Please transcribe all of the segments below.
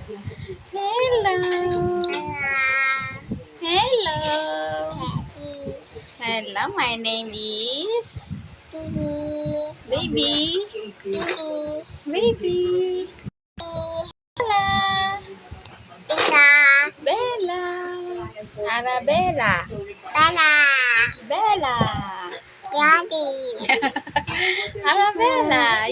Hello. Hello. Hello, my name is Baby. Baby. Bella. Bella. Arabella. Bella. Arabella.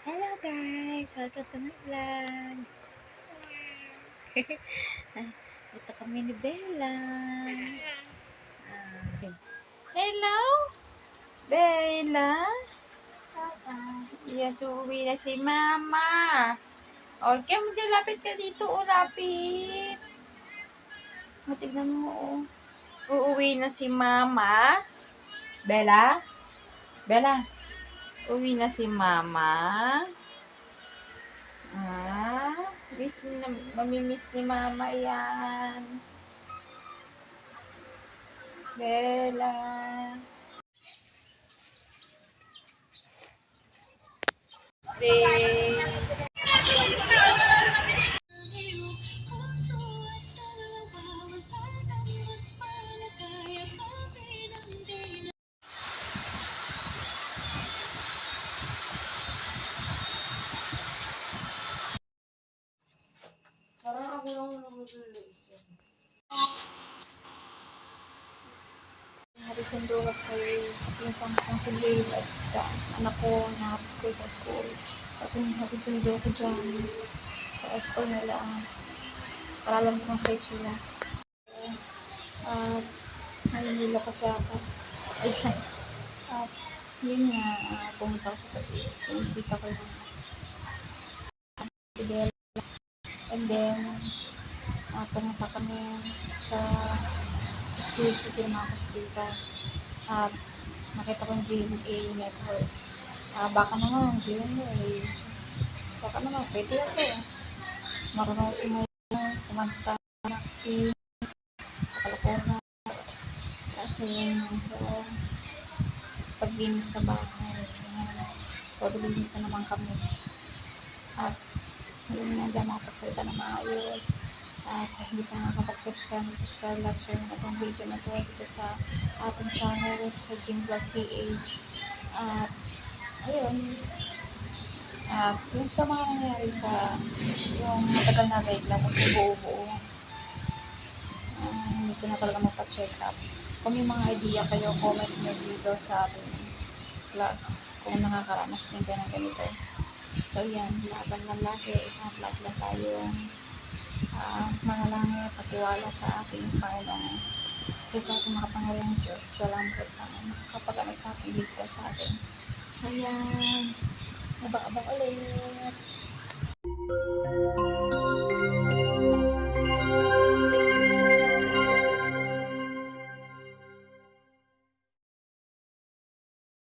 Hello guys, welcome to my vlog. Ito kami ni Bella. Hello? Bella? Yes, uuwi na si Mama. Okay, maglalapit ka dito. O, lapit. O, tignan mo. Uuwi na si Mama. Bella? Bella? Uwi na si Mama. Mamimiss ni Mama yan. Bella. Stay. Parang ako lang namumili. Sundo ko kay sa pinsang kong si Jade at sa anak ko na hatid ko sa school. Kasi sundo ko dyan sa school nila. Para alam kong safe sila. At nalililo ko sa akin. At yun nga, pumunta ko sa tabi. Inisita ko yung si Bella. And then, pumunta kami sa QC Cinema Hospital. At nakita ko yung GMA network. Baka naman, GMA. Baka naman, pwede ako. Marunong sumayaw, kumanta, acting, sa kalokohan. Kasi yun sa paglinis sa bahay. So, linis na naman kami. At yun nga, dyan makapagsalita na maayos. At sa hindi pa nakakapag-subscribe, like, share na itong video na ito dito sa ating channel sa Jim Vlog PH. At ayun. At yung sa mga nangyari sa yung matagal na regla, tapos buo-buo. Hindi ko na talaga magpa-check up. Kung may mga idea kayo, comment nyo dito sa ating vlog kung nakakaranas din kayo ng ganito. So yan, laban lang lagi. Vlog lang tayong manalangin, patiwala sa ating Panginoon. Kasi sa ating makapangyarihang Diyos, siya lang po makakapag-ano sa ating, ligtas sa atin. So yan, abang-abang ulit.